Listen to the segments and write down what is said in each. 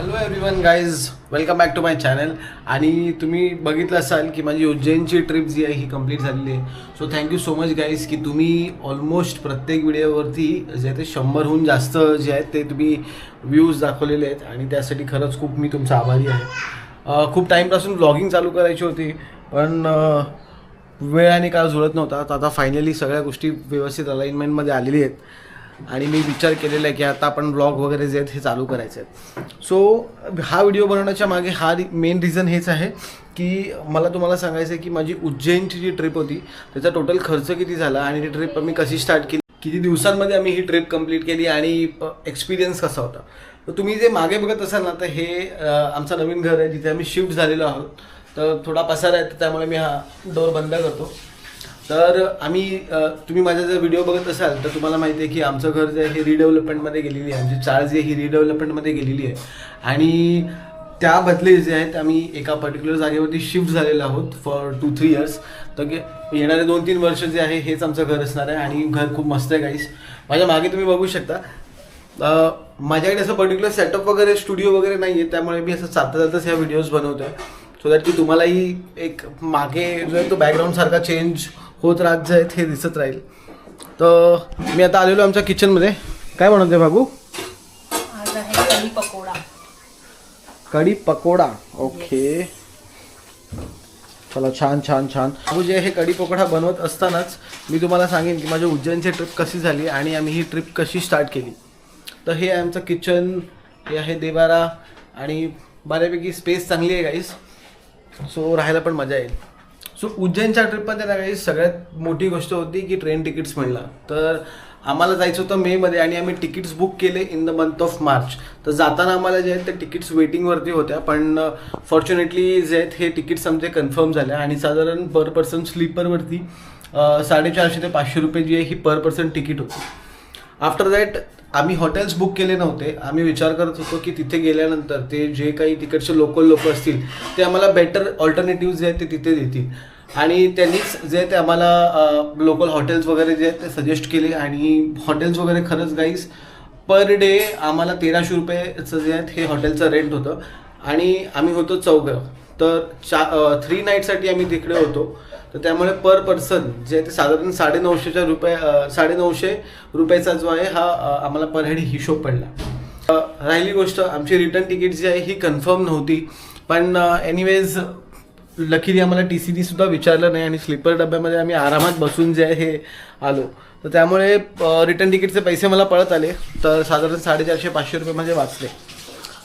Hello everyone guys, welcome back to my channel. आणि तुम्ही बघितलं असाल की माझी उज्जैनची ट्रिप जी आहे ही कंप्लीट झालेली आहे. So thank you so much guys की तुम्ही ऑलमोस्ट प्रत्येक व्हिडिओवरती जे ते 100हून जास्त जे आहेत ते तुम्ही व्ह्यूज दाखवलेले आहेत आणि त्यासाठी खरंच खूप मी तुमचा आभारी आहे. खूप टाईमपासून व्लॉगिंग चालू करायची होती पण वेळ आणि काळ जुळत नव्हता. तर आता फायनली सगळ्या गोष्टी व्यवस्थित अलाइनमेंटमध्ये आलेली आहेत आणि मी विचार केलेला आहे की आता आपण व्लॉग वगैरे जे आहेत हे चालू करायचे आहेत. सो हा व्हिडिओ बनवण्याच्या मागे मेन रिझन हेच आहे की मला तुम्हाला सांगायचं आहे की माझी उज्जैनची जी ट्रिप होती त्याचा टोटल खर्च किती झाला आणि ती ट्रिप आम्ही कशी स्टार्ट केली, किती दिवसांमध्ये आम्ही ही ट्रिप कंप्लीट केली आणि एक्सपिरियन्स कसा होता. तर तुम्ही जे मागे बघत असाल ना, तर हे आमचं नवीन घर आहे जिथे आम्ही शिफ्ट झालेलो आहोत. तर थोडा पसारा आहे, तर त्यामुळे मी हा डोर बंद करतो. तर तुम्ही माझा जर व्हिडिओ बघत असाल तर तुम्हाला माहिती आहे की आमचं घर जे आहे हे रिडेव्हलपमेंटमध्ये गेलेली आहे. आमची चाळ जी आहे ही रिडेव्हलपमेंटमध्ये गेलेली आहे आणि त्या बदले जे आहेत आम्ही एका पर्टिक्युलर जागेवरती शिफ्ट झालेलो आहोत फॉर 2-3 इयर्स. तर येणारे 2-3 वर्ष जे आहे हेच आमचं घर असणार आहे आणि घर खूप मस्त आहे गाईस. माझ्या मागे तुम्ही बघू शकता. माझ्याकडे असं पर्टिक्युलर सेटअप वगैरे स्टुडिओ वगैरे नाही आहे, त्यामुळे मी असं चालताच ह्या व्हिडिओज बनवतो आहे सो दॅट की तुम्हालाही एक मागे जो आहे तो बॅकग्राऊंड सारखा चेंज होत राहत जे आहेत हे दिसत राहील. तर मी आता आलेलो आमच्या किचनमध्ये. काय बनवते बाबू? आज आहे कढी पकोडा. कढी पकोडा. ओके, चला छान छान छान. बाबू जे हे कढी पकोडा बनवत असतानाच मी तुम्हाला सांगेन की माझ्या उज्जैनची ट्रिप कशी झाली आणि आम्ही ही ट्रिप कशी स्टार्ट केली. तर हे आहे आमचं किचन, हे आहे देवारा आणि बऱ्यापैकी स्पेस चांगली आहे गाईस. सो राहायला पण मजा येईल. सो उज्जैनच्या ट्रिपमध्ये ना काही सगळ्यात मोठी गोष्ट होती की ट्रेन तिकीट्स मिळणं. तर आम्हाला जायचं होतं मेमध्ये आणि आम्ही तिकीट्स बुक केले in the month of March. तर जाताना आम्हाला जे आहेत ते तिकीट्स वेटिंगवरती होत्या, पण फॉर्च्युनेटली जे आहेत हे तिकीट्स आमचे कन्फर्म झाले आणि साधारण पर पर्सन स्लीपरवरती 450 ते 500 रुपये जी आहे ही पर पर्सन तिकीट होती. आफ्टर दॅट आम्ही हॉटेल्स बुक केले नव्हते. आम्ही विचार करत होतो की तिथे गेल्यानंतर ते जे काही तिकडचे लोकल लोक असतील ते आम्हाला बेटर ऑल्टरनेटिव्ह जे आहेत ते तिथे देतील आणि त्यांनीच जे ते आम्हाला लोकल हॉटेल्स वगैरे जे आहेत ते सजेस्ट केले. आणि हॉटेल्स वगैरे खरंच गाईस पर डे आम्हाला 1300 रुपयेचं जे आहेत हे हॉटेलचं रेंट होतं आणि आम्ही होतो 4. तर 3 नाईटसाठी आम्ही तिकडे होतो. तर त्यामुळे पर पर्सन जे आहे ते साधारण 950 रुपयाचा जो आहे हा आम्हाला पर हेड हिशोब पडला. राहिली गोष्ट आमची रिटर्न तिकीट जी आहे ही कन्फर्म नव्हती, पण एनिवेज लकीली आम्हाला TCD सुद्धा विचारलं नाही आणि स्लीपर डब्यामध्ये आम्ही आरामात बसून जे आहे हे आलो. तर त्यामुळे रिटर्न तिकीटचे पैसे मला पळत आले. तर साधारण 450-500 रुपये माझे वाचले.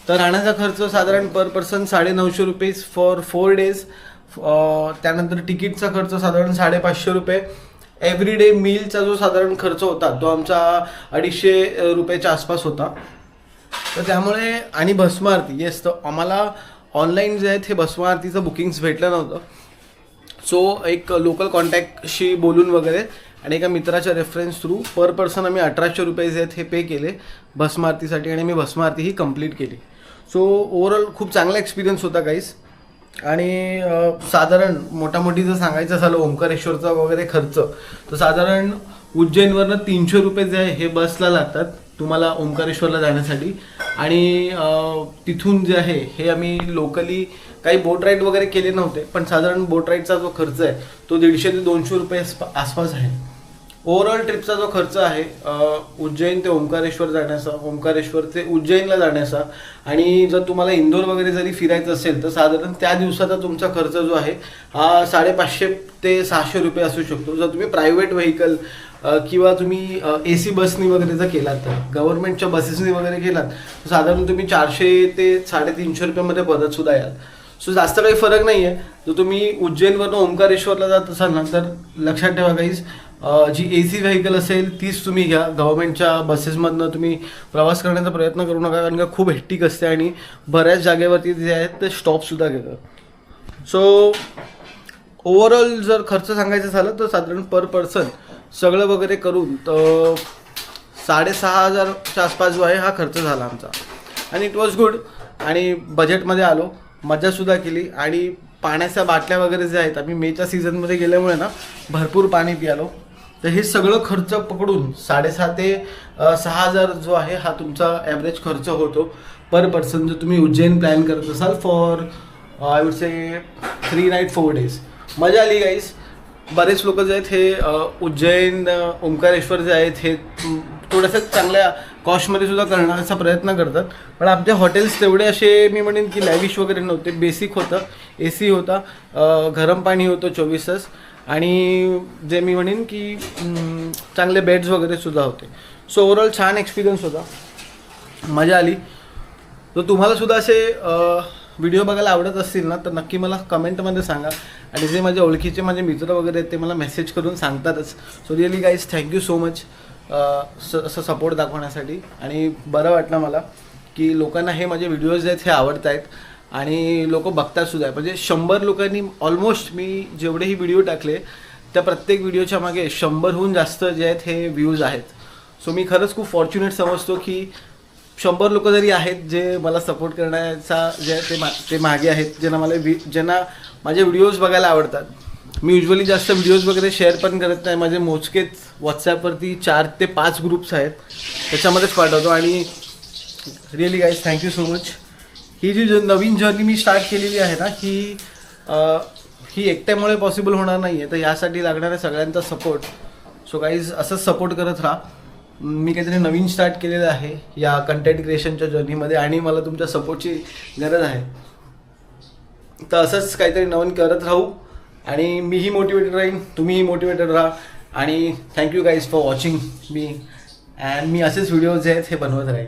तर राहण्याचा खर्च साधारण पर पर्सन 950 रुपीज फॉर 4 डेज. त्यानंतर तिकीटचा खर्च साधारण 550 रुपये. एव्हरीडे मीलचा जो साधारण खर्च होता तो आमचा 250 रुपयाच्या आसपास होता. तर त्यामुळे आणि भस्म आरती येस, तर आम्हाला ऑनलाईन जे आहेत हे भस्म आरतीचं बुकिंग्स भेटलं नव्हतं. सो एक लोकल कॉन्टॅक्टशी बोलून वगैरे आणि एका मित्राच्या रेफरन्स थ्रू पर पर्सन आम्ही 1800 रुपये जे आहेत हे पे केले भस्म आरतीसाठी आणि मी भस्म आरती ही कंप्लीट केली. सो ओव्हरऑल खूप चांगला एक्सपिरियन्स होता गाईस. आणि साधारण मोठामोठी जर सांगायचं झालं ओंकारेश्वरचा वगैरे खर्च, तर साधारण उज्जैनवरनं 300 रुपये जे आहे हे बसला लागतात तुम्हाला ओंकारेश्वरला जाण्यासाठी. आणि तिथून जे आहे हे आम्ही लोकली काही बोट राईड वगैरे केले नव्हते, पण साधारण बोट राईडचा जो खर्च आहे तो 150 ते 200 रुपये आसपास आहे. ओव्हरऑल ट्रिपचा जो खर्च आहे उज्जैन ते ओंकारेश्वर जाण्याचा, ओंकारेश्वर ते उज्जैनला जाण्याचा आणि जर तुम्हाला इंदोर वगैरे जरी फिरायचं असेल तर साधारण त्या दिवसाचा तुमचा खर्च जो आहे हा 550 ते 600 रुपये असू शकतो. जर तुम्ही प्रायव्हेट व्हेकल किंवा तुम्ही AC बसनी वगैरे जर केलात, तर गव्हर्नमेंटच्या बसेसनी वगैरे केलात तर साधारण तुम्ही 400 ते 350 रुपयामध्ये परत सुद्धा याल. सो जास्त काही फरक नाही आहे. जर तुम्ही उज्जैनवरनं ओंकारेश्वरला जात असाल ना, तर लक्षात ठेवा गाईज जी AC व्हेकल असेल तीच तुम्ही घ्या. गव्हर्नमेंटच्या बसेसमधनं तुम्ही प्रवास करण्याचा प्रयत्न करू नका, कारण का खूप हेक्टिक असते आणि बऱ्याच जागेवरती जे आहेत ते स्टॉपसुद्धा घेतं. सो ओव्हरऑल जर खर्च सांगायचं झालं तर साधारण पर पर्सन सगळं वगैरे करून तर 6500च्या आसपास जो आहे हा खर्च झाला आमचा आणि इट वॉज गुड. आणि बजेटमध्ये आलो, मजासुद्धा केली आणि पाण्याच्या बाटल्या वगैरे जे आहेत आम्ही मेच्या सीझनमध्ये गेल्यामुळे ना भरपूर पाणी पियालो. तर हे सगळं खर्च पकडून 7,500 ते 6,000 जो आहे हा तुमचा ॲव्हरेज खर्च होतो पर पर्सन जर तुम्ही उज्जैन प्लॅन करत असाल for I would say 3 night 4 days. मजा आली गाईज. बरेच लोक जे आहेत हे उज्जैन ओंकारेश्वर जे आहेत हे थोड्याशा चांगल्या कॉस्टमध्ये सुद्धा करण्याचा प्रयत्न करतात. पण आमचे हॉटेल्स तेवढे असे मी म्हणेन की लॅविश वगैरे नव्हते. बेसिक होतं, AC होता, गरम पाणी होतं 24 तास आणि जे मी म्हणेन की चांगले बेड्स वगैरे सुद्धा होते. सो ओव्हरऑल छान एक्सपिरियन्स होता, मजा आली. तर तुम्हाला सुद्धा असे व्हिडिओ बघायला आवडत असतील ना तर नक्की मला कमेंटमध्ये सांगा. आणि जे माझे ओळखीचे माझे मित्र वगैरे आहेत ते मला मेसेज करून सांगतातच. So really guys thank you so much असं सपोर्ट दाखवण्यासाठी. आणि बरं वाटलं मला की लोकांना हे माझे व्हिडिओज आहेत हे आवडत आहेत आणि लोक बघतात सुद्धा. म्हणजे 100 लोकांनी ऑलमोस्ट मी जेवढेही व्हिडिओ टाकले त्या प्रत्येक व्हिडिओच्या मागे 100हून जास्त जे आहेत हे व्ह्यूज आहेत. सो मी खरंच खूप फॉर्च्युनेट समजतो की 100 लोक जरी आहेत जे मला सपोर्ट करण्याचा जे ते मागे आहेत, ज्यांना माझे व्हिडिओज बघायला आवडतात. मी युजली जास्त व्हिडिओज वगैरे शेअर पण करत नाही. माझे मोजकेच व्हॉट्सॲपवरती 4 ते 5 ग्रुप्स आहेत, त्याच्यामध्येच पाठवतो. आणि really guys thank you so much. ही जी नवीन जर्नी मी स्टार्ट केलेली आहे ना ही एकट्यामुळे पॉसिबल होणार नाही आहे. तर यासाठी लागणाऱ्या सगळ्यांचा सपोर्ट. सो गाईज असंच सपोर्ट करत राहा. मी काहीतरी नवीन स्टार्ट केलेलं आहे या कंटेंट क्रिएशनच्या जर्नीमध्ये आणि मला तुमच्या सपोर्टची गरज आहे. तर असंच काहीतरी नवीन करत राहू आणि मीही मोटिवेटेड राहीन, तुम्हीही मोटिवेटेड राहा. आणि थँक्यू गाईज फॉर वॉचिंग मी. अँड मी असेच व्हिडिओज जे आहेत हे बनवत राहीन.